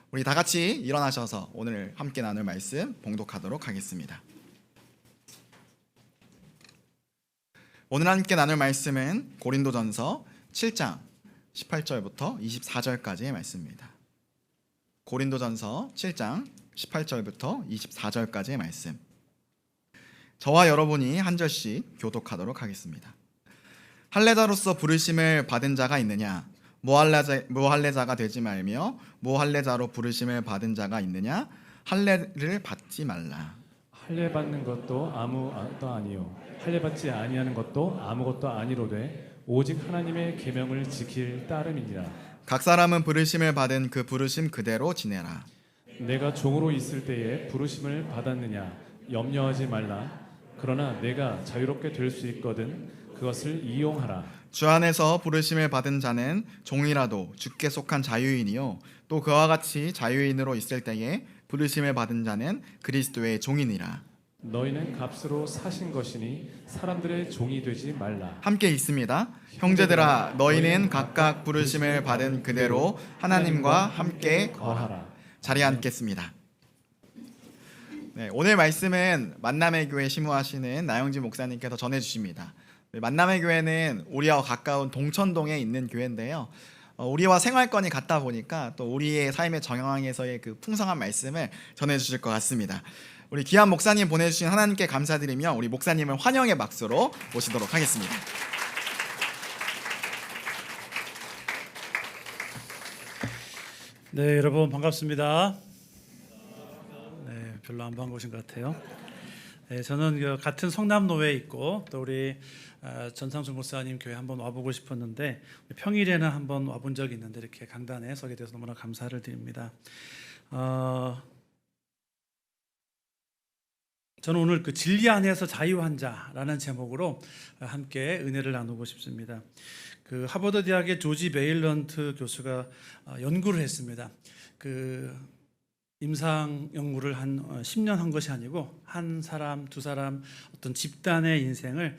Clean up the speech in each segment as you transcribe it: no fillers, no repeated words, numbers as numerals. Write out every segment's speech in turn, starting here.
우리 다 같이 일어나셔서 오늘 함께 나눌 말씀 봉독하도록 하겠습니다. 오늘 함께 나눌 말씀은 고린도전서 7장 18절부터 24절까지의 말씀입니다. 고린도전서 7장 18절부터 24절까지의 말씀. 저와 여러분이 한 절씩 교독하도록 하겠습니다. 할례자로서 부르심을 받은 자가 있느냐? 무할례자가 되지 말며 무할례자로 부르심을 받은 자가 있느냐? 할례를 받지 말라. 할례 받는 것도 아무것도 아니요 할례 받지 아니하는 것도 아무것도 아니로되 오직 하나님의 계명을 지킬 따름이니라. 각 사람은 부르심을 받은 그 부르심 그대로 지내라. 내가 종으로 있을 때에 부르심을 받았느냐 염려하지 말라. 그러나 내가 자유롭게 될 수 있거든 그것을 이용하라. 주 안에서 부르심을 받은 자는 종이라도 주께 속한 자유인이요 또 그와 같이 자유인으로 있을 때에 부르심을 받은 자는 그리스도의 종이니라. 너희는 값으로 사신 것이니 사람들의 종이 되지 말라. 함께 읽습니다. 형제들아 너희는 각각 부르심을 받은 그대로 하나님과 함께 거하라. 자리에 앉겠습니다. 네, 오늘 말씀은 만남의 교회 심우하시는 나영진 목사님께서 전해주십니다. 만남의 교회는 우리와 가까운 동천동에 있는 교회인데요. 우리와 생활권이 같다 보니까 또 우리의 삶의 정황에서의 그 풍성한 말씀을 전해주실 것 같습니다. 우리 귀한 목사님 보내주신 하나님께 감사드리며 우리 목사님을 환영의 박수로 모시도록 하겠습니다. 네, 여러분 반갑습니다. 네, 별로 안 반가우신 것 같아요. 네, 저는 같은 성남노회에 있고 또 우리 전상수 목사님 교회 한번 와보고 싶었는데 평일에는 한번 와본 적이 있는데 이렇게 강단에 서게 돼서 너무나 감사를 드립니다. 저는 오늘 그 진리 안에서 자유한 자라는 제목으로 함께 은혜를 나누고 싶습니다. 그 하버드 대학의 조지 메일런트 교수가 연구를 했습니다. 그 임상 연구를 한 10년 한 것이 아니고 한 사람, 두 사람 어떤 집단의 인생을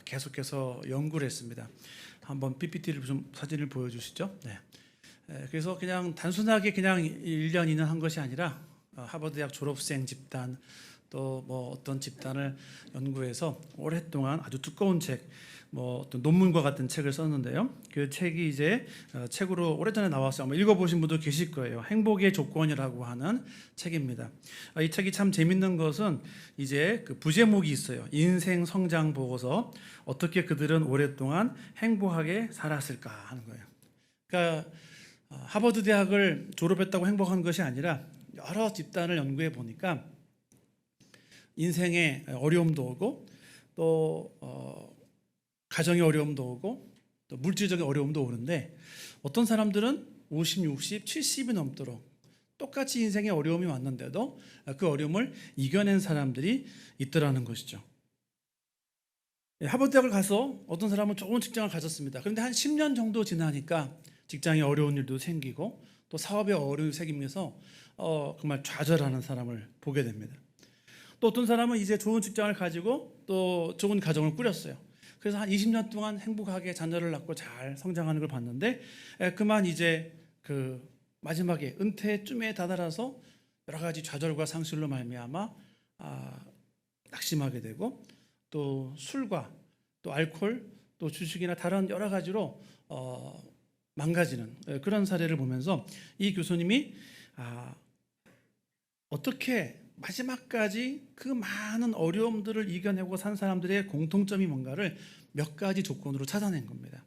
계속해서 연구를 했습니다. 한번 PPT를 좀 사진을 보여주시죠. 네. 그래서 그냥 단순하게 그냥 1년, 2년 한 것이 아니라 하버드 대학 졸업생 집단 또 뭐 어떤 집단을 연구해서 오랫동안 아주 두꺼운 책, 뭐 어떤 논문과 같은 책을 썼는데요. 그 책이 이제 책으로 오래전에 나왔어요. 아마 읽어보신 분도 계실 거예요. 행복의 조건이라고 하는 책입니다. 이 책이 참 재밌는 것은 이제 그 부제목이 있어요. 인생 성장 보고서, 어떻게 그들은 오랫동안 행복하게 살았을까 하는 거예요. 그러니까 하버드 대학을 졸업했다고 행복한 것이 아니라 여러 집단을 연구해 보니까 인생에 어려움도 오고 또 가정의 어려움도 오고 또 물질적인 어려움도 오는데 어떤 사람들은 50, 60, 70이 넘도록 똑같이 인생에 어려움이 왔는데도 그 어려움을 이겨낸 사람들이 있더라는 것이죠. 하버드 대학을 가서 어떤 사람은 좋은 직장을 가졌습니다. 그런데 한 10년 정도 지나니까 직장에 어려운 일도 생기고 또 사업에 어려움이 생기면서 정말 좌절하는 사람을 보게 됩니다. 또 어떤 사람은 이제 좋은 직장을 가지고 또 좋은 가정을 꾸렸어요. 그래서 한 20년 동안 행복하게 자녀를 낳고 잘 성장하는 걸 봤는데 그만 이제 그 마지막에 은퇴쯤에 다다라서 여러 가지 좌절과 상실로 말미암아 낙심하게 되고 또 술과 또 알코올 또 주식이나 다른 여러 가지로 망가지는 그런 사례를 보면서 이 교수님이 어떻게 마지막까지 그 많은 어려움들을 이겨내고 산 사람들의 공통점이 뭔가를 몇 가지 조건으로 찾아낸 겁니다.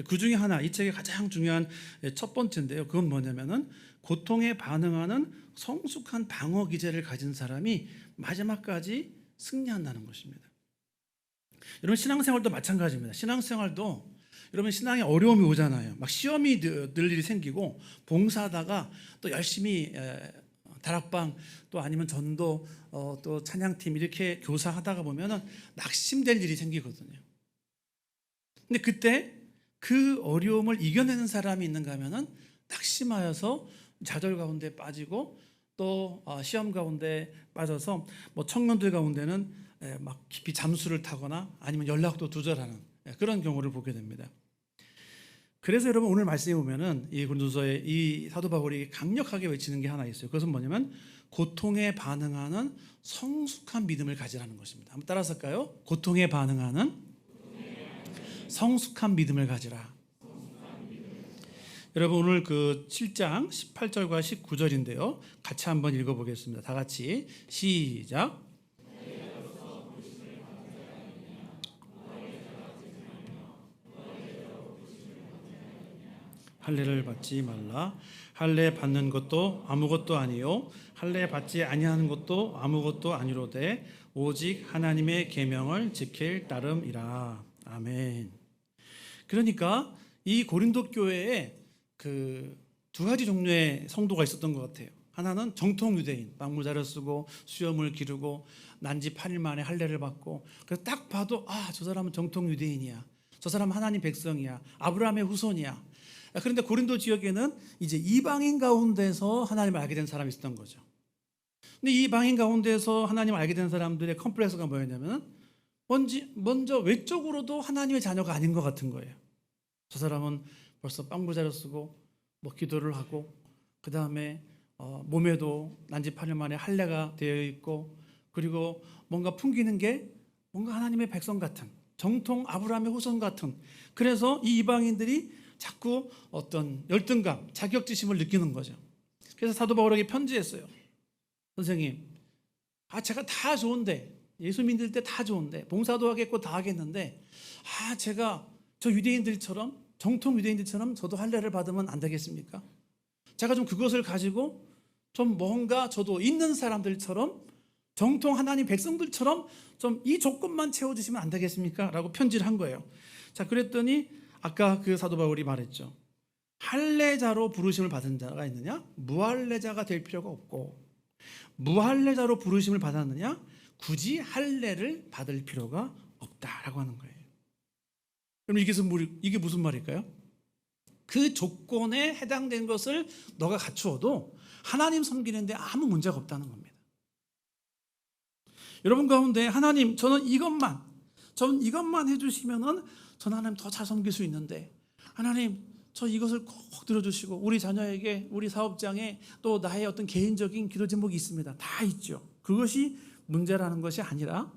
그 중에 하나, 이 책의 가장 중요한 첫 번째인데요. 그건 뭐냐면은 고통에 반응하는 성숙한 방어 기제를 가진 사람이 마지막까지 승리한다는 것입니다. 여러분 신앙생활도 마찬가지입니다. 신앙생활도 여러분 신앙에 어려움이 오잖아요. 막 시험이 늘 일이 생기고 봉사하다가 또 열심히 다락방 또 아니면 전도 또 찬양팀 이렇게 교사하다가 보면은 낙심될 일이 생기거든요. 근데 그때 그 어려움을 이겨내는 사람이 있는가 하면은 낙심하여서 좌절 가운데 빠지고 또 시험 가운데 빠져서 뭐 청년들 가운데는 막 깊이 잠수를 타거나 아니면 연락도 두절하는 그런 경우를 보게 됩니다. 그래서 여러분 오늘 말씀에 보면은 이 고린도서에 이 사도 바울이 강력하게 외치는 게 하나 있어요. 그것은 뭐냐면 고통에 반응하는 성숙한 믿음을 가지라는 것입니다. 한번 따라서 할까요? 고통에 반응하는 성숙한 믿음을 가지라. 여러분 오늘 그 7장 18절과 19절인데요. 같이 한번 읽어보겠습니다. 다 같이 시작. 할례를 받지 말라. 할례 받는 것도 아무것도 아니요 할례 받지 아니하는 것도 아무것도 아니로되 오직 하나님의 계명을 지킬 따름이라. 아멘. 그러니까 이 고린도 교회에 그 두 가지 종류의 성도가 있었던 것 같아요. 하나는 정통 유대인, 방물자를 쓰고 수염을 기르고 난지 8일 만에 할례를 받고, 그래서 딱 봐도 저 사람은 정통 유대인이야, 저 사람은 하나님 백성이야, 아브라함의 후손이야. 그런데 고린도 지역에는 이제 이방인 가운데서 하나님을 알게 된 사람이 있었던 거죠. 근데 이 이방인 가운데서 하나님을 알게 된 사람들의 컴플렉스가 뭐였냐면 먼저 외적으로도 하나님의 자녀가 아닌 것 같은 거예요. 저 사람은 벌써 빵부자를 쓰고 뭐 기도를 하고, 그 다음에 몸에도 난지 8일 만에 할례가 되어 있고, 그리고 뭔가 풍기는 게 뭔가 하나님의 백성 같은, 정통 아브라함의 후손 같은. 그래서 이 이방인들이 자꾸 어떤 열등감, 자격지심을 느끼는 거죠. 그래서 사도 바울에게 편지했어요. 선생님, 제가 다 좋은데, 예수 믿을 때 다 좋은데, 봉사도 하겠고 다 하겠는데, 제가 저 유대인들처럼, 정통 유대인들처럼 저도 할례를 받으면 안 되겠습니까? 제가 좀 그것을 가지고 좀 뭔가 저도 있는 사람들처럼, 정통 하나님 백성들처럼 좀 이 조건만 채워주시면 안 되겠습니까? 라고 편지를 한 거예요. 자, 그랬더니 아까 그 사도 바울이 말했죠. 할례자로 부르심을 받은 자가 있느냐? 무할례자가 될 필요가 없고, 무할례자로 부르심을 받았느냐? 굳이 할례를 받을 필요가 없다라고 하는 거예요. 그럼 이게 무슨 말일까요? 그 조건에 해당된 것을 너가 갖추어도 하나님 섬기는데 아무 문제가 없다는 겁니다. 여러분 가운데 하나님, 저는 이것만 해주시면은 전 하나님 더 잘 섬길 수 있는데, 하나님 저 이것을 꼭 들어주시고, 우리 자녀에게, 우리 사업장에 또 나의 어떤 개인적인 기도 제목이 있습니다. 다 있죠. 그것이 문제라는 것이 아니라,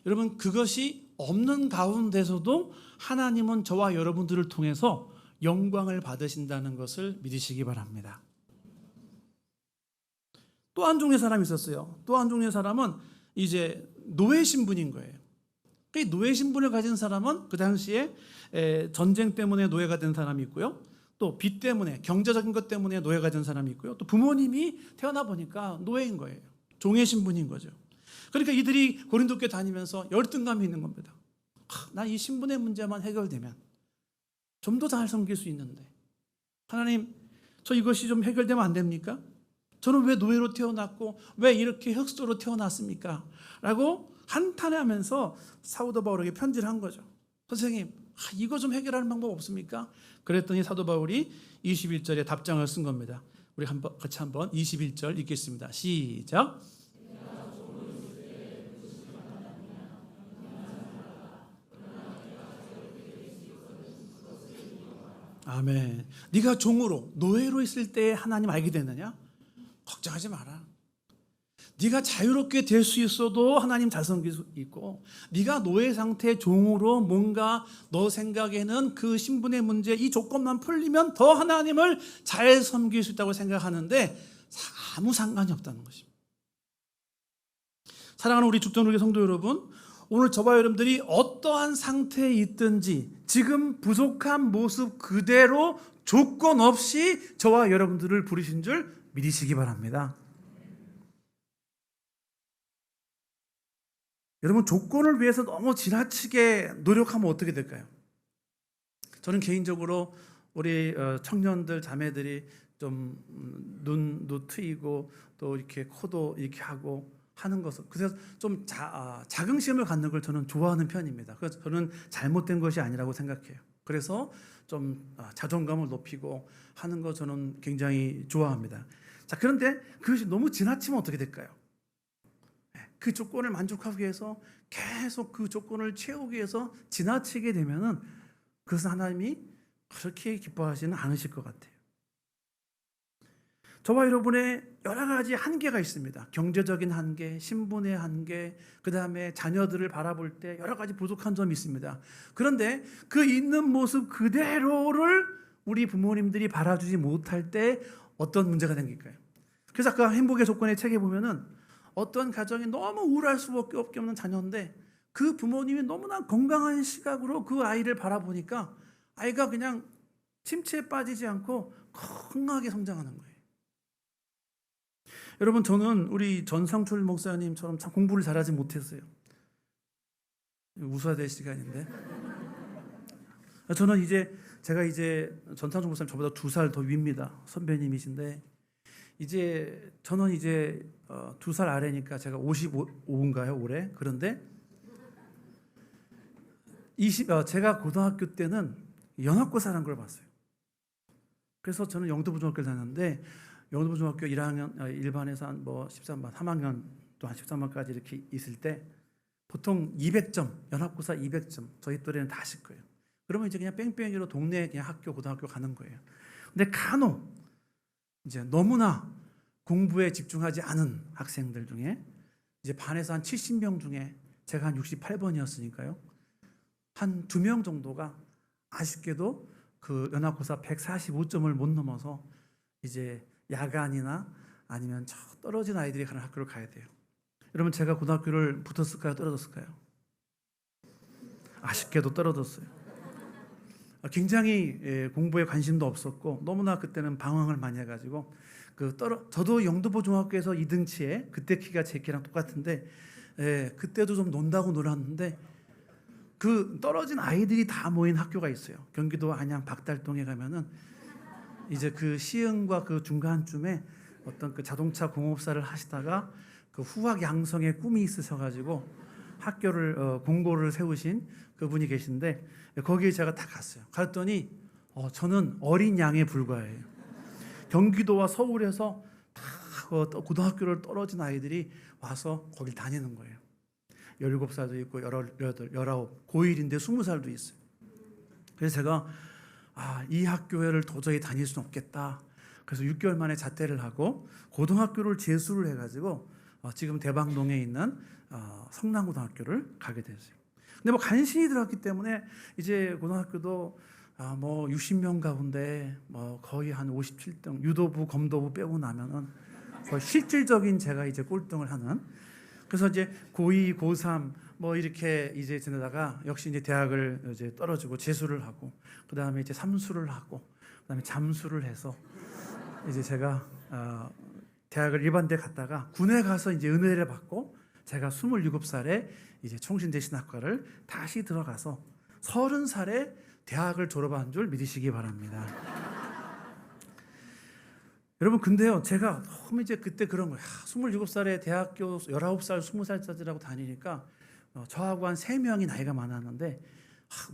여러분 그것이 없는 가운데서도 하나님은 저와 여러분들을 통해서 영광을 받으신다는 것을 믿으시기 바랍니다. 또 한 종류의 사람이 있었어요. 또 한 종류의 사람은 이제 노예 신분인 거예요. 그 노예 신분을 가진 사람은 그 당시에 전쟁 때문에 노예가 된 사람이 있고요. 또 빚 때문에, 경제적인 것 때문에 노예가 된 사람이 있고요. 또 부모님이 태어나 보니까 노예인 거예요. 종의 신분인 거죠. 그러니까 이들이 고린도 교회 다니면서 열등감이 있는 겁니다. 난 이 신분의 문제만 해결되면 좀 더 잘 섬길 수 있는데, 하나님 저 이것이 좀 해결되면 안 됩니까? 저는 왜 노예로 태어났고 왜 이렇게 흑수로 태어났습니까? 라고 한탄하면서 사도 바울에게 편지를 한 거죠. 선생님, 이거 좀 해결하는 방법 없습니까? 그랬더니 사도 바울이 21절에 답장을 쓴 겁니다. 우리 같이 한번 21절 읽겠습니다. 시작. 아멘. 네가 종으로, 노예로 있을 때 하나님 알게 됐느냐? 걱정하지 마라. 네가 자유롭게 될 수 있어도 하나님 잘 섬길 수 있고, 네가 노예 상태 종으로 뭔가 너 생각에는 그 신분의 문제, 이 조건만 풀리면 더 하나님을 잘 섬길 수 있다고 생각하는데 아무 상관이 없다는 것입니다. 사랑하는 우리 죽전우리 성도 여러분, 오늘 저와 여러분들이 어떠한 상태에 있든지 지금 부족한 모습 그대로 조건 없이 저와 여러분들을 부르신 줄 믿으시기 바랍니다. 여러분, 조건을 위해서 너무 지나치게 노력하면 어떻게 될까요? 저는 개인적으로 우리 청년들, 자매들이 좀 눈도 트이고 또 이렇게 코도 이렇게 하고 하는 것을, 그래서 좀 자긍심을 갖는 걸 저는 좋아하는 편입니다. 그래서 저는 잘못된 것이 아니라고 생각해요. 그래서 좀 자존감을 높이고 하는 거 저는 굉장히 좋아합니다. 자, 그런데 그것이 너무 지나치면 어떻게 될까요? 그 조건을 만족하기 위해서 계속 그 조건을 채우기 위해서 지나치게 되면은 그것은 하나님이 그렇게 기뻐하지는 않으실 것 같아요. 저와 여러분의 여러 가지 한계가 있습니다. 경제적인 한계, 신분의 한계, 그 다음에 자녀들을 바라볼 때 여러 가지 부족한 점이 있습니다. 그런데 그 있는 모습 그대로를 우리 부모님들이 바라주지 못할 때 어떤 문제가 생길까요? 그래서 아까 행복의 조건의 책에 보면은 어떤 가정이 너무 우울할 수밖에 없는 자녀인데 그 부모님이 너무나 건강한 시각으로 그 아이를 바라보니까 아이가 그냥 침체에 빠지지 않고 건강하게 성장하는 거예요. 여러분, 저는 우리 전상철 목사님처럼 참 공부를 잘하지 못했어요. 웃어야 될 시간인데. 저는 제가 전상철 목사님 저보다 2살 더 위입니다. 선배님이신데 저는 2살 아래니까 제가 55인가요 올해? 그런데 제가 고등학교 때는 연합고사라는 걸 봤어요. 그래서 저는 영도부중학교를 다녔는데 영도부중학교 1학년 1반에서 한 13반, 3학년 또 한 13반까지 이렇게 있을 때 보통 200점, 연합고사 200점, 저희 또래는 다 하실 거예요. 그러면 이제 그냥 뺑뺑이로 동네 그냥 학교, 고등학교 가는 거예요. 근데 간혹 이제 너무나 공부에 집중하지 않은 학생들 중에 이제 반에서 한 70명 중에 제가 한 68번이었으니까요. 한 2명 정도가 아쉽게도 그 연합고사 145점을 못 넘어서 이제 야간이나 아니면 저 떨어진 아이들이 가는 학교를 가야 돼요. 여러분, 제가 고등학교를 붙었을까요? 떨어졌을까요? 아쉽게도 떨어졌어요. 굉장히 공부에 관심도 없었고 너무나 그때는 방황을 많이 해가지고 저도 영도보 중학교에서 2등치에 그때 키가 제 키랑 똑같은데 그때도 좀 논다고 놀았는데 그 떨어진 아이들이 다 모인 학교가 있어요. 경기도 안양 박달동에 가면은 이제 그 시흥과 그 중간쯤에 어떤 그 자동차 공업사를 하시다가 그 후학 양성의 꿈이 있으셔가지고 학교를 공고를 세우신 그분이 계신데 거기에 제가 다 갔어요. 갔더니 저는 어린 양에 불과해요. 경기도와 서울에서 다 고등학교를 떨어진 아이들이 와서 거길 다니는 거예요. 17살도 있고 18, 19, 고1인데 20살도 있어요. 그래서 제가 이 학교를 도저히 다닐 수는 없겠다. 그래서 6개월 만에 자퇴를 하고 고등학교를 재수를 해가지고 지금 대방동에 있는 성남고등학교를 가게 됐어요. 근데 간신히 들어갔기 때문에 이제 고등학교도 60명 가운데 거의 한 57등, 유도부, 검도부 빼고 나면은 거의 실질적인 제가 이제 꼴등을 하는. 그래서 이제 고2, 고3 이렇게 이제 지내다가 역시 이제 대학을 이제 떨어지고 재수를 하고 그다음에 이제 삼수를 하고 그다음에 잠수를 해서 이제 제가 대학을 일반대 갔다가 군에 가서 이제 은혜를 받고 제가 27살에 이제 총신대신학과를 다시 들어가서 30살에 대학을 졸업한 줄 믿으시기 바랍니다. 여러분, 근데요, 제가 너무 이제 그때 그런 거예요. 27살에 대학교 19살, 20살짜리라고 다니니까 저하고 한 3명이 나이가 많았는데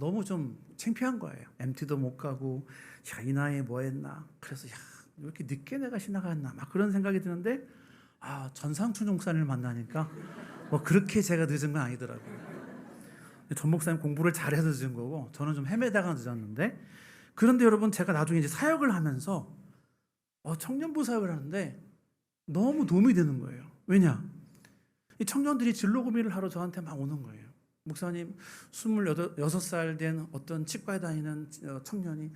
너무 좀 창피한 거예요. MT도 못 가고 이 나이에 뭐 했나. 그래서 왜 이렇게 늦게 내가 신학했나 막 그런 생각이 드는데 전상춘 목사님을 만나니까 그렇게 제가 늦은 건 아니더라고요. 전 목사님 공부를 잘해서 늦은 거고 저는 좀 헤매다가 늦었는데, 그런데 여러분, 제가 나중에 이제 사역을 하면서 청년부 사역을 하는데 너무 도움이 되는 거예요. 왜냐? 이 청년들이 진로 고민을 하러 저한테 막 오는 거예요. 목사님, 26살 된 어떤 치과에 다니는 청년이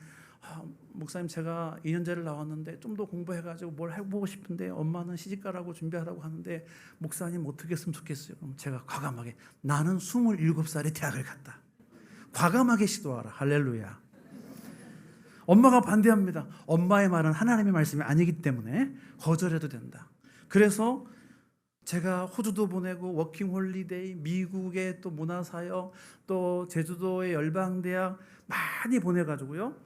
목사님, 제가 2년제를 나왔는데 좀 더 공부해가지고 뭘 해보고 싶은데 엄마는 시집가라고 준비하라고 하는데 목사님 어떻게 했으면 좋겠어요? 그럼 제가 과감하게 나는 27살에 대학을 갔다. 과감하게 시도하라. 할렐루야. 엄마가 반대합니다. 엄마의 말은 하나님의 말씀이 아니기 때문에 거절해도 된다. 그래서 제가 호주도 보내고 워킹홀리데이, 미국의 또 문화사역, 또 제주도의 열방대학 많이 보내가지고요.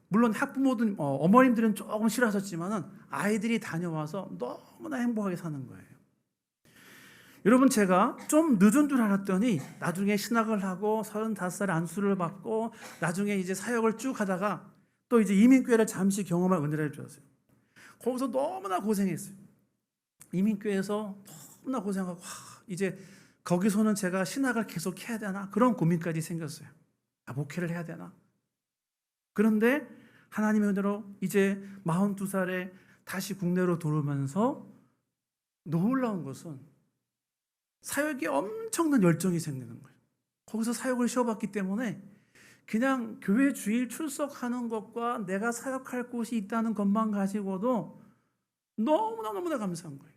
물론 학부모든 어머님들은 조금 싫어하셨지만은 아이들이 다녀와서 너무나 행복하게 사는 거예요. 여러분, 제가 좀 늦은 줄 알았더니 나중에 신학을 하고 35살에 안수를 받고 나중에 이제 사역을 쭉 하다가 또 이제 이민교회를 잠시 경험할 은혜를 주었어요. 거기서 너무나 고생했어요. 이민교회에서 너무나 고생하고 이제 거기서는 제가 신학을 계속 해야 되나 그런 고민까지 생겼어요. 목회를 해야 되나? 그런데 하나님의 은혜로 이제 42살에 다시 국내로 들어오면서 놀라운 것은 사역에 엄청난 열정이 생기는 거예요. 거기서 사역을 쉬어봤기 때문에 그냥 교회 주일 출석하는 것과 내가 사역할 곳이 있다는 것만 가지고도 너무나 감사한 거예요.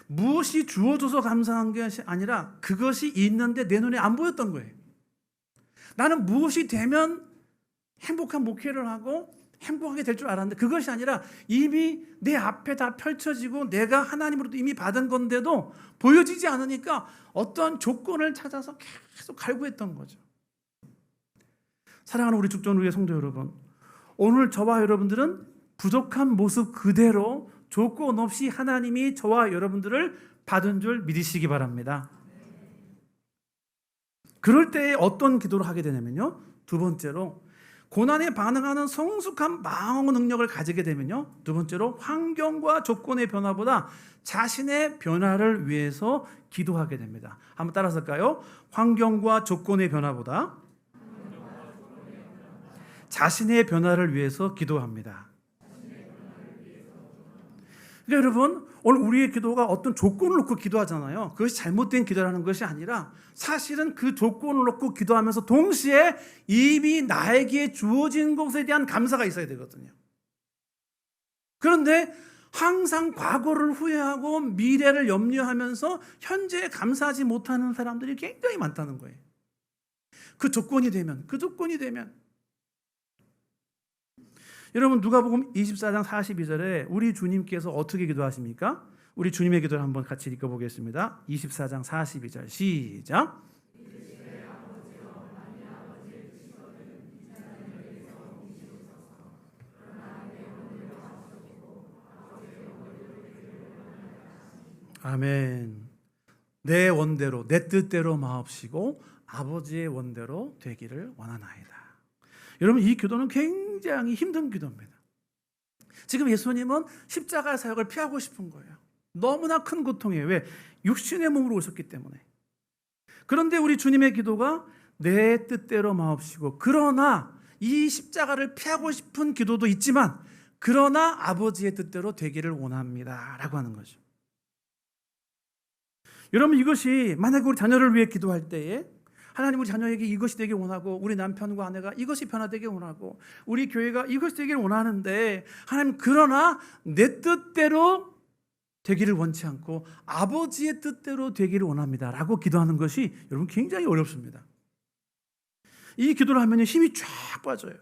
무엇이 주어져서 감사한 것이 아니라 그것이 있는데 내 눈에 안 보였던 거예요. 나는 무엇이 되면 행복한 목회를 하고 행복하게 될 줄 알았는데 그것이 아니라 이미 내 앞에 다 펼쳐지고 내가 하나님으로부터 이미 받은 건데도 보여지지 않으니까 어떤 조건을 찾아서 계속 갈구했던 거죠. 사랑하는 우리 죽전우리의 성도 여러분, 오늘 저와 여러분들은 부족한 모습 그대로 조건 없이 하나님이 저와 여러분들을 받은 줄 믿으시기 바랍니다. 그럴 때에 어떤 기도를 하게 되냐면요, 두 번째로 고난에 반응하는 성숙한 방어 능력을 가지게 되면요, 두 번째로 환경과 조건의 변화보다 자신의 변화를 위해서 기도하게 됩니다. 한번 따라서 할까요? 환경과 조건의 변화보다 자신의 변화를 위해서 기도합니다. 그러니까 여러분, 오늘 우리의 기도가 어떤 조건을 놓고 기도하잖아요. 그것이 잘못된 기도라는 것이 아니라 사실은 그 조건을 놓고 기도하면서 동시에 이미 나에게 주어진 것에 대한 감사가 있어야 되거든요. 그런데 항상 과거를 후회하고 미래를 염려하면서 현재에 감사하지 못하는 사람들이 굉장히 많다는 거예요. 그 조건이 되면 여러분, 누가복음 24장 42절에 우리 주님께서 어떻게 기도하십니까? 우리 주님의 기도를 한번 같이 읽어보겠습니다. 24장 42절 시작. 아멘. 내 원대로 내 뜻대로 마옵시고 아버지의 원대로 되기를 원하나이다. 여러분, 이 기도는 굉장히 힘든 기도입니다. 지금 예수님은 십자가 사역을 피하고 싶은 거예요. 너무나 큰 고통이에요. 왜? 육신의 몸으로 오셨기 때문에. 그런데 우리 주님의 기도가 내 뜻대로 마옵시고, 그러나 이 십자가를 피하고 싶은 기도도 있지만 그러나 아버지의 뜻대로 되기를 원합니다 라고 하는 거죠. 여러분, 이것이 만약에 우리 자녀를 위해 기도할 때에 하나님 우리 자녀에게 이것이 되길 원하고, 우리 남편과 아내가 이것이 변화되길 원하고, 우리 교회가 이것이 되길 원하는데 하나님, 그러나 내 뜻대로 되기를 원치 않고 아버지의 뜻대로 되기를 원합니다 라고 기도하는 것이 여러분 굉장히 어렵습니다. 이 기도를 하면 힘이 쫙 빠져요.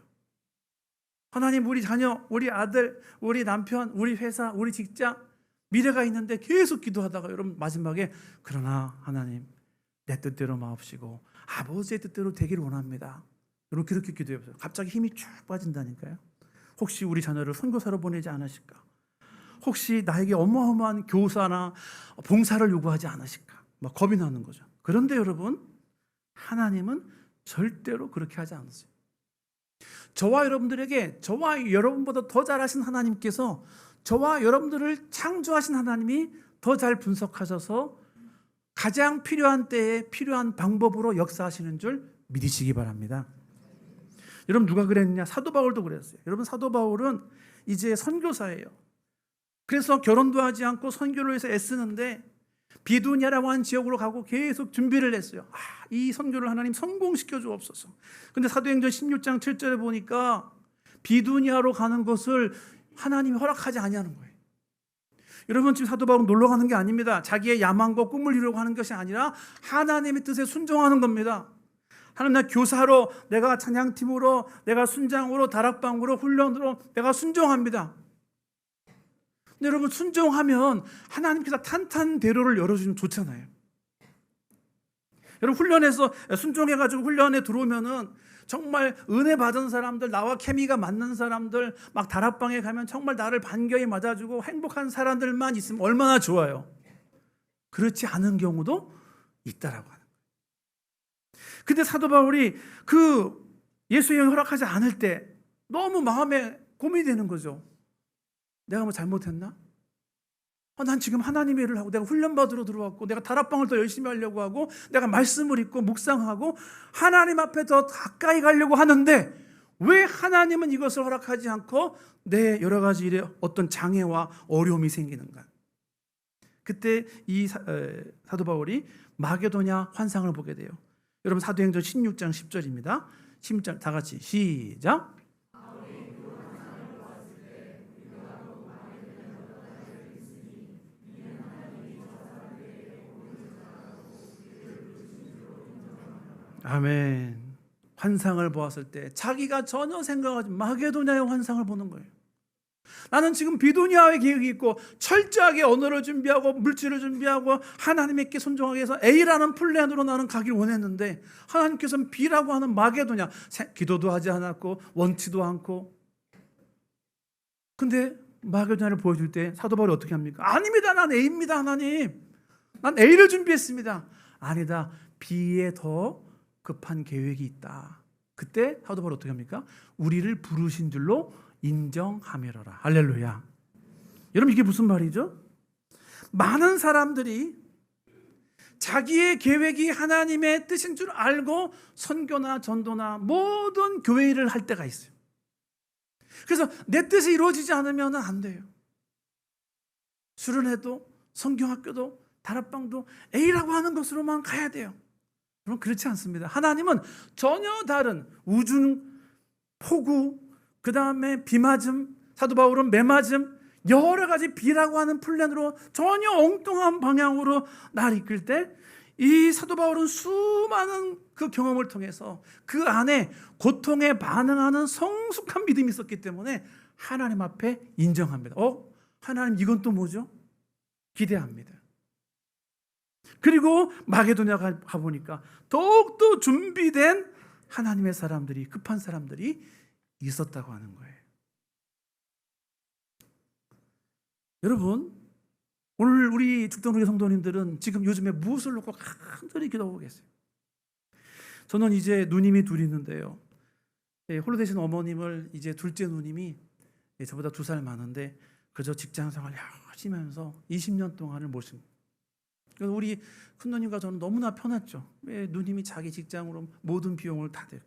하나님, 우리 자녀, 우리 아들, 우리 남편, 우리 회사, 우리 직장, 미래가 있는데 계속 기도하다가 여러분 마지막에 그러나 하나님 내 뜻대로 마옵시고 아버지의 뜻대로 되기를 원합니다. 여러분, 그렇게 기도해보세요. 갑자기 힘이 쫙 빠진다니까요. 혹시 우리 자녀를 선교사로 보내지 않으실까? 혹시 나에게 어마어마한 교사나 봉사를 요구하지 않으실까? 막 겁이 나는 거죠. 그런데 여러분, 하나님은 절대로 그렇게 하지 않으세요. 저와 여러분들에게, 저와 여러분보다 더 잘하신 하나님께서 저와 여러분들을 창조하신 하나님이 더 잘 분석하셔서 가장 필요한 때에 필요한 방법으로 역사하시는 줄 믿으시기 바랍니다. 여러분, 누가 그랬느냐? 사도 바울도 그랬어요. 여러분, 사도 바울은 이제 선교사예요. 그래서 결혼도 하지 않고 선교를 위해서 애쓰는데 비두니아라고 하는 지역으로 가고 계속 준비를 했어요. 이 선교를 하나님 성공시켜 주옵소서. 근데 사도행전 16장 7절에 보니까 비두니아로 가는 것을 하나님이 허락하지 아니하는 거예요. 여러분, 지금 사도 바울은 놀러 가는 게 아닙니다. 자기의 야망과 꿈을 이루려고 하는 것이 아니라 하나님의 뜻에 순종하는 겁니다. 하나님, 나 교사로, 내가 찬양팀으로, 내가 순장으로, 다락방으로, 훈련으로 내가 순종합니다. 근데 여러분, 순종하면 하나님께서 탄탄대로를 열어주시면 좋잖아요. 여러분, 훈련해서 순종해가지고 훈련에 들어오면은 정말 은혜 받은 사람들, 나와 케미가 맞는 사람들, 막 다락방에 가면 정말 나를 반겨이 맞아주고 행복한 사람들만 있으면 얼마나 좋아요. 그렇지 않은 경우도 있다라고 하는 거예요. 근데 사도 바울이 그 예수의 영이 허락하지 않을 때 너무 마음에 고민이 되는 거죠. 내가 뭐 잘못했나? 난 지금 하나님의 일을 하고 내가 훈련받으러 들어왔고 내가 다락방을 더 열심히 하려고 하고 내가 말씀을 읽고 묵상하고 하나님 앞에 더 가까이 가려고 하는데 왜 하나님은 이것을 허락하지 않고 내 여러 가지 일에 어떤 장애와 어려움이 생기는가? 그때 이 사도 바울이 마게도냐 환상을 보게 돼요. 여러분 사도행전 16장 10절입니다. 16장 다 같이 시작. 아멘. 환상을 보았을 때 자기가 전혀 생각하지 마게도냐의 환상을 보는 거예요. 나는 지금 비도니아의 계획이 있고 철저하게 언어를 준비하고 물질을 준비하고 하나님께 순종하기 위해서 A라는 플랜으로 나는 가길 원했는데 하나님께서는 B라고 하는 마게도냐, 기도도 하지 않았고 원치도 않고. 근데 마게도냐를 보여줄 때 사도 바울이 어떻게 합니까? 아닙니다. 난 A입니다. 하나님. 난 A를 준비했습니다. 아니다. B에 더 급한 계획이 있다. 그때 사도 바울이 어떻게 합니까? 우리를 부르신 줄로 인정하미로라. 할렐루야. 여러분 이게 무슨 말이죠? 많은 사람들이 자기의 계획이 하나님의 뜻인 줄 알고 선교나 전도나 모든 교회 일을 할 때가 있어요. 그래서 내 뜻이 이루어지지 않으면 안 돼요. 수련회도 성경학교도 다락방도 A라고 하는 것으로만 가야 돼요. 그럼 그렇지 않습니다. 하나님은 전혀 다른 우중, 폭우, 그 다음에 비 맞음, 사도 바울은 매 맞음, 여러 가지 B라고 하는 플랜으로 전혀 엉뚱한 방향으로 나를 이끌 때 이 사도 바울은 수많은 그 경험을 통해서 그 안에 고통에 반응하는 성숙한 믿음이 있었기 때문에 하나님 앞에 인정합니다. 하나님 이건 또 뭐죠? 기대합니다. 그리고 마게도냐 가보니까 더욱더 준비된 하나님의 사람들이, 급한 사람들이 있었다고 하는 거예요. 여러분, 오늘 우리 죽전우리 성도님들은 지금 요즘에 무엇을 놓고 간절히 기도하고 계세요? 저는 이제 누님이 둘이 있는데요. 홀로 되신 어머님을 이제 둘째 누님이 저보다 2살 많은데 그저 직장 생활 열심히 하면서 20년 동안을 모신. 그래서 우리 큰 누님과 저는 너무나 편했죠. 왜 누님이 자기 직장으로 모든 비용을 다 대고.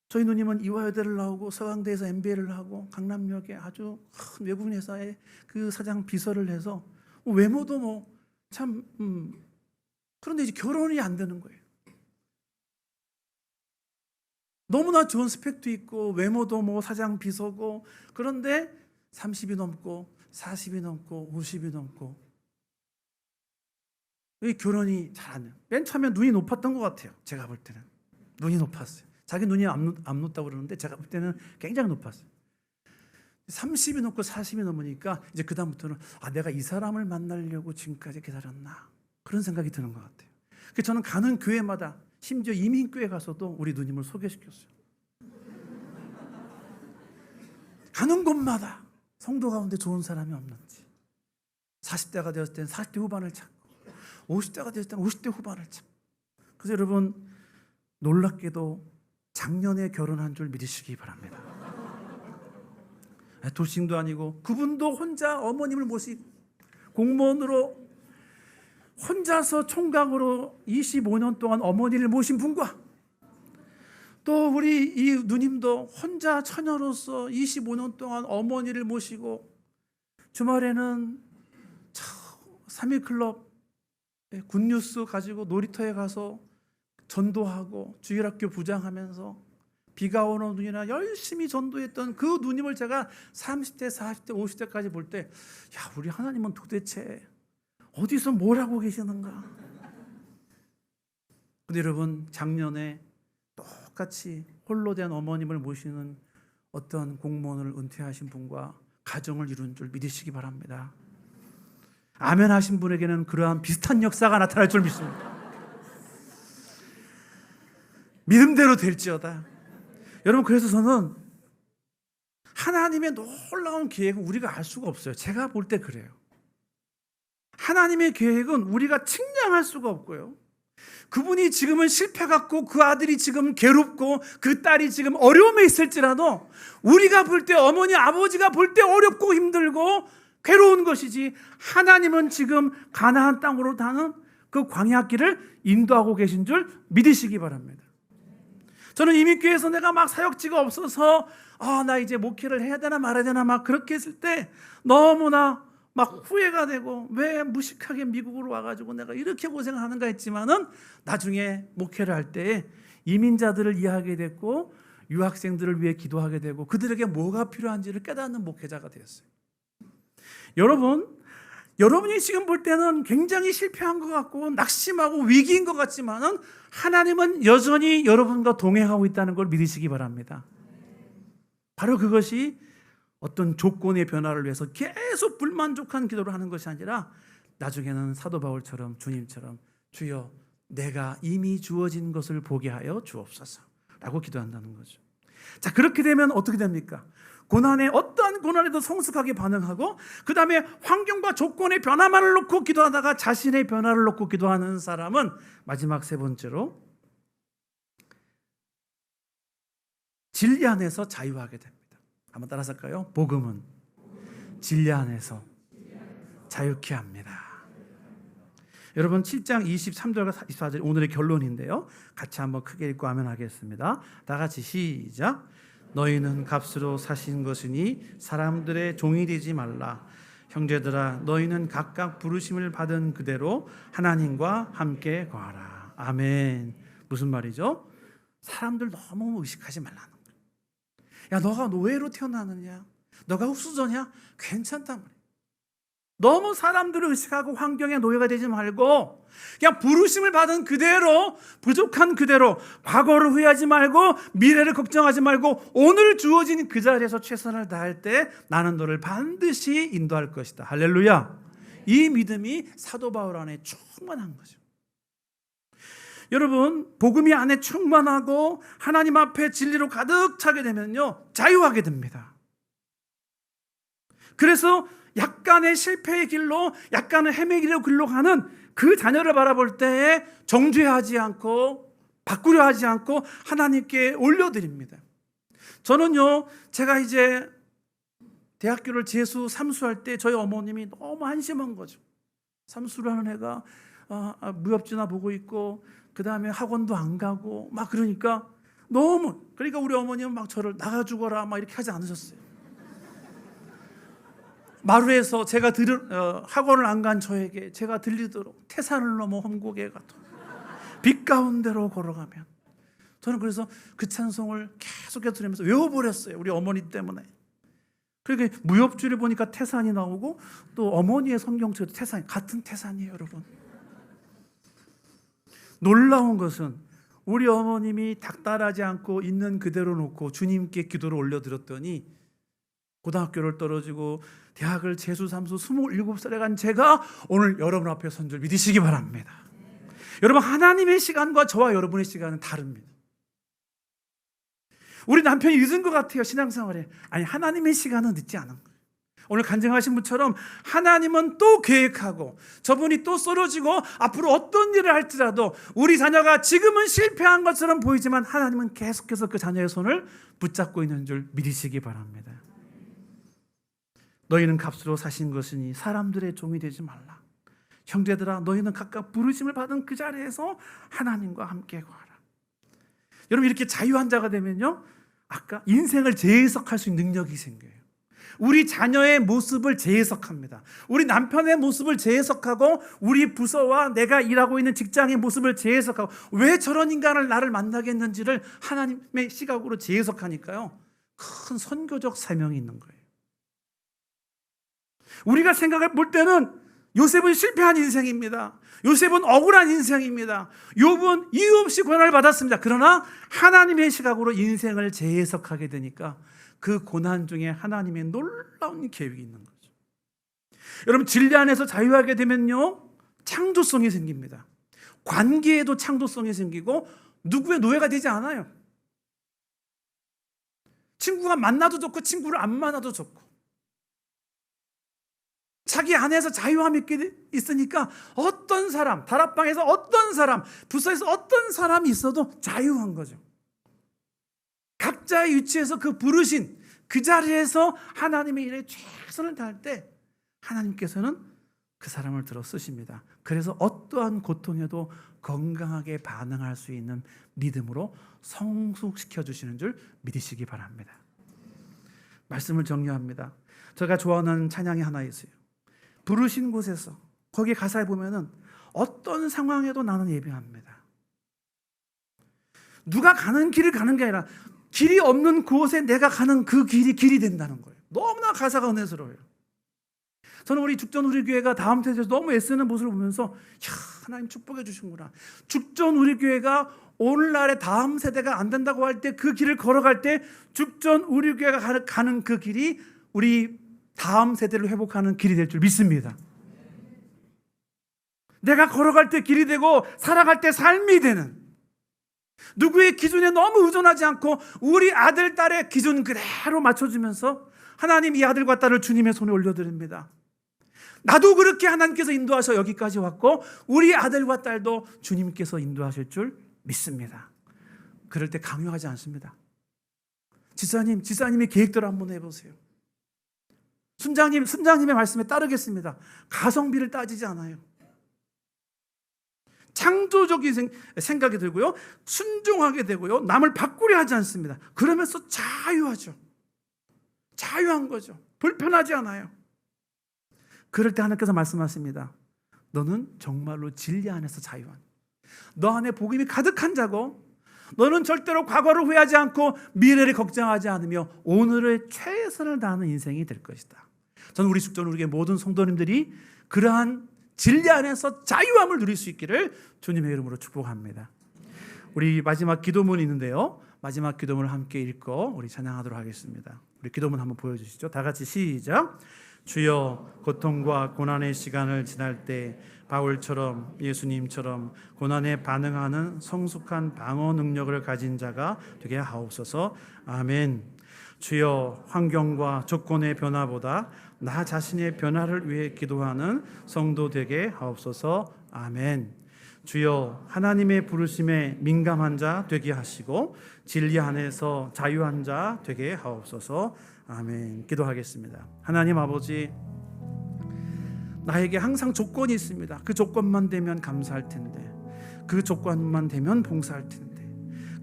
저희 누님은 이화여대를 나오고 서강대에서 MBA를 하고 강남역에 아주 큰 외국인 회사의 그 사장 비서를 해서 외모도 참 그런데 이제 결혼이 안 되는 거예요. 너무나 좋은 스펙도 있고 외모도 사장 비서고 그런데 30이 넘고 40이 넘고 50이 넘고 왜 결혼이 잘 안 돼요? 맨 처음에 눈이 높았던 것 같아요. 제가 볼 때는 눈이 높았어요. 자기 눈이 안 높다고 그러는데 제가 볼 때는 굉장히 높았어요. 30이 넘고 40이 넘으니까 이제 그 다음부터는 내가 이 사람을 만나려고 지금까지 기다렸나 그런 생각이 드는 것 같아요. 그래서 저는 가는 교회마다 심지어 이민교회 가서도 우리 누님을 소개시켰어요. 가는 곳마다 성도 가운데 좋은 사람이 없는지 40대가 되었을 때는 40대 후반을 찾고 50대가 되었을 때는 50대 후반을 찾고. 그래서 여러분 놀랍게도 작년에 결혼한 줄 믿으시기 바랍니다. 돌싱도 아니고 그분도 혼자 어머님을 모시고 공무원으로 혼자서 총각으로 25년 동안 어머니를 모신 분과 또 우리 이 누님도 혼자 처녀로서 25년 동안 어머니를 모시고 주말에는 3.1클럽 굿뉴스 가지고 놀이터에 가서 전도하고 주일학교 부장하면서 비가 오는 눈이나 열심히 전도했던 그 누님을 제가 30대, 40대, 50대까지 볼 때 우리 하나님은 도대체 어디서 뭘 하고 계시는가? 근데 여러분 작년에 똑같이 홀로 된 어머님을 모시는 어떤 공무원을 은퇴하신 분과 가정을 이룬 줄 믿으시기 바랍니다. 아멘 하신 분에게는 그러한 비슷한 역사가 나타날 줄 믿습니다. 믿음대로 될지어다. 여러분 그래서 저는 하나님의 놀라운 계획은 우리가 알 수가 없어요. 제가 볼 때 그래요. 하나님의 계획은 우리가 측량할 수가 없고요. 그분이 지금은 실패 같고 그 아들이 지금 괴롭고 그 딸이 지금 어려움에 있을지라도 우리가 볼 때 어머니 아버지가 볼 때 어렵고 힘들고 괴로운 것이지 하나님은 지금 가나안 땅으로 가는 그 광야길을 인도하고 계신 줄 믿으시기 바랍니다. 저는 이민교회에서 내가 막 사역지가 없어서 나 이제 목회를 해야 되나 말아야 되나 막 그렇게 했을 때 너무나 막 후회가 되고 왜 무식하게 미국으로 와가지고 내가 이렇게 고생을 하는가 했지만은 나중에 목회를 할 때 이민자들을 이해하게 됐고 유학생들을 위해 기도하게 되고 그들에게 뭐가 필요한지를 깨닫는 목회자가 되었어요. 여러분이 지금 볼 때는 굉장히 실패한 것 같고 낙심하고 위기인 것 같지만은 하나님은 여전히 여러분과 동행하고 있다는 걸 믿으시기 바랍니다. 바로 그것이 어떤 조건의 변화를 위해서 계속 불만족한 기도를 하는 것이 아니라 나중에는 사도 바울처럼 주님처럼 주여 내가 이미 주어진 것을 보게 하여 주옵소서 라고 기도한다는 거죠. 자, 그렇게 되면 어떻게 됩니까? 고난에 어떠한 고난에도 성숙하게 반응하고 그 다음에 환경과 조건의 변화만을 놓고 기도하다가 자신의 변화를 놓고 기도하는 사람은 마지막 세 번째로 진리 안에서 자유하게 됩니다. 한번 따라서 할까요? 복음은 진리 안에서 자유케 합니다. 여러분 7장 23절과 24절 오늘의 결론인데요. 같이 한번 크게 읽고 하면 하겠습니다. 다 같이 시작. 너희는 값으로 사신 것이니 사람들의 종이 되지 말라. 형제들아 너희는 각각 부르심을 받은 그대로 하나님과 함께 거하라. 아멘. 무슨 말이죠? 사람들 너무 의식하지 말라는 거예요. 야, 너가 노예로 태어나느냐? 너가 흙수저냐? 괜찮단 말이에요. 너무 사람들을 의식하고 환경의 노예가 되지 말고 그냥 부르심을 받은 그대로 부족한 그대로 과거를 후회하지 말고 미래를 걱정하지 말고 오늘 주어진 그 자리에서 최선을 다할 때 나는 너를 반드시 인도할 것이다. 할렐루야. 이 믿음이 사도 바울 안에 충만한 거죠. 여러분 복음이 안에 충만하고 하나님 앞에 진리로 가득 차게 되면요 자유하게 됩니다. 그래서 약간의 실패의 길로 약간의 헤매기의 길로 가는 그 자녀를 바라볼 때에 정죄하지 않고 바꾸려 하지 않고 하나님께 올려드립니다. 저는요 제가 이제 대학교를 재수 삼수할 때 저희 어머님이 너무 한심한 거죠. 삼수를 하는 애가 무협지나 보고 있고 그 다음에 학원도 안 가고 막 그러니까 우리 어머님은 막 저를 나가 죽어라 막 이렇게 하지 않으셨어요. 마루에서 제가 학원을 안 간 저에게 제가 들리도록 태산을 넘어 험곡에 가도 빛 가운데로 걸어가면 저는 그래서 그 찬송을 계속해서 들으면서 외워버렸어요. 우리 어머니 때문에. 그러니까 무협지를 보니까 태산이 나오고 또 어머니의 성경책에도 태산이 같은 태산이에요. 여러분 놀라운 것은 우리 어머님이 닥달하지 않고 있는 그대로 놓고 주님께 기도를 올려드렸더니 고등학교를 떨어지고 대학을 재수 삼수 27살에 간 제가 오늘 여러분 앞에 선 줄 믿으시기 바랍니다. 여러분 하나님의 시간과 저와 여러분의 시간은 다릅니다. 우리 남편이 늦은 것 같아요. 신앙생활에. 아니 하나님의 시간은 늦지 않은 거예요. 오늘 간증하신 분처럼 하나님은 또 계획하고 저분이 또 쓰러지고 앞으로 어떤 일을 할지라도 우리 자녀가 지금은 실패한 것처럼 보이지만 하나님은 계속해서 그 자녀의 손을 붙잡고 있는 줄 믿으시기 바랍니다. 너희는 값으로 사신 것이니 사람들의 종이 되지 말라. 형제들아 너희는 각각 부르심을 받은 그 자리에서 하나님과 함께 거하라. 여러분 이렇게 자유한 자가 되면요 아까 인생을 재해석할 수 있는 능력이 생겨요. 우리 자녀의 모습을 재해석합니다. 우리 남편의 모습을 재해석하고 우리 부서와 내가 일하고 있는 직장의 모습을 재해석하고 왜 저런 인간을 나를 만나게 했는지를 하나님의 시각으로 재해석하니까요 큰 선교적 사명이 있는 거예요. 우리가 생각해 볼 때는 요셉은 실패한 인생입니다. 요셉은 억울한 인생입니다. 욥은 이유 없이 고난을 받았습니다. 그러나 하나님의 시각으로 인생을 재해석하게 되니까 그 고난 중에 하나님의 놀라운 계획이 있는 거죠. 여러분 진리 안에서 자유하게 되면요 창조성이 생깁니다. 관계에도 창조성이 생기고 누구의 노예가 되지 않아요. 친구가 만나도 좋고 친구를 안 만나도 좋고 자기 안에서 자유함이 있으니까 어떤 사람, 다락방에서 어떤 사람, 부서에서 어떤 사람이 있어도 자유한 거죠. 각자의 위치에서 그 부르신 그 자리에서 하나님의 일에 최선을 다할 때 하나님께서는 그 사람을 들어 쓰십니다. 그래서 어떠한 고통에도 건강하게 반응할 수 있는 믿음으로 성숙시켜 주시는 줄 믿으시기 바랍니다. 말씀을 정리합니다. 제가 좋아하는 찬양이 하나 있어요. 부르신 곳에서, 거기 가사에 보면은 어떤 상황에도 나는 예배합니다. 누가 가는 길을 가는 게 아니라 길이 없는 그곳에 내가 가는 그 길이 된다는 거예요. 너무나 가사가 은혜스러워요. 저는 우리 죽전 우리 교회가 다음 세대에서 너무 애쓰는 모습을 보면서 하나님 축복해 주시는구나. 죽전 우리 교회가 오늘날의 다음 세대가 안 된다고 할 때 그 길을 걸어갈 때 죽전 우리 교회가 가는 그 길이 우리 다음 세대를 회복하는 길이 될 줄 믿습니다. 내가 걸어갈 때 길이 되고 살아갈 때 삶이 되는, 누구의 기준에 너무 의존하지 않고 우리 아들, 딸의 기준 그대로 맞춰주면서 하나님 이 아들과 딸을 주님의 손에 올려드립니다. 나도 그렇게 하나님께서 인도하셔 여기까지 왔고 우리 아들과 딸도 주님께서 인도하실 줄 믿습니다. 그럴 때 강요하지 않습니다. 지사님의 계획대로 한번 해보세요. 순장님의 말씀에 따르겠습니다. 가성비를 따지지 않아요. 창조적인 생각이 들고요, 순종하게 되고요, 남을 바꾸려 하지 않습니다. 그러면서 자유하죠. 자유한 거죠. 불편하지 않아요. 그럴 때 하나님께서 말씀하십니다. 너는 정말로 진리 안에서 자유한, 너 안에 복음이 가득한 자고, 너는 절대로 과거를 후회하지 않고 미래를 걱정하지 않으며 오늘의 최선을 다하는 인생이 될 것이다. 저는 우리 죽전 우리의 모든 성도님들이 그러한 진리 안에서 자유함을 누릴 수 있기를 주님의 이름으로 축복합니다. 우리 마지막 기도문이 있는데요, 마지막 기도문을 함께 읽고 우리 찬양하도록 하겠습니다. 우리 기도문 한번 보여주시죠. 다 같이 시작. 주여, 고통과 고난의 시간을 지날 때 바울처럼, 예수님처럼 고난에 반응하는 성숙한 방어 능력을 가진 자가 되게 하옵소서. 아멘. 주여, 환경과 조건의 변화보다 나 자신의 변화를 위해 기도하는 성도 되게 하옵소서. 아멘. 주여, 하나님의 부르심에 민감한 자 되게 하시고 진리 안에서 자유한 자 되게 하옵소서. 아멘. 기도하겠습니다. 하나님 아버지, 나에게 항상 조건이 있습니다. 그 조건만 되면 감사할 텐데, 그 조건만 되면 봉사할 텐데,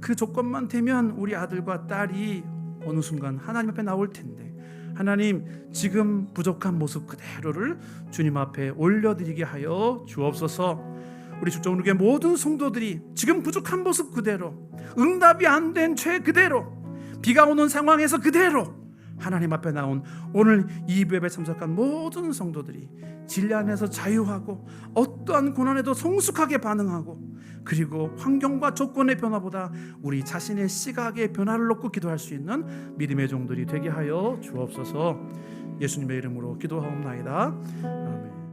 그 조건만 되면 우리 아들과 딸이 어느 순간 하나님 앞에 나올 텐데, 하나님 지금 부족한 모습 그대로를 주님 앞에 올려드리게 하여 주옵소서. 우리 죽전우리교회 모든 성도들이 지금 부족한 모습 그대로, 응답이 안 된 죄 그대로, 비가 오는 상황에서 그대로 하나님 앞에 나온 오늘 이 예배에 참석한 모든 성도들이 진리 안에서 자유하고 어떠한 고난에도 성숙하게 반응하고, 그리고 환경과 조건의 변화보다 우리 자신의 시각의 변화를 놓고 기도할 수 있는 믿음의 종들이 되게 하여 주옵소서. 예수님의 이름으로 기도하옵나이다. 아멘.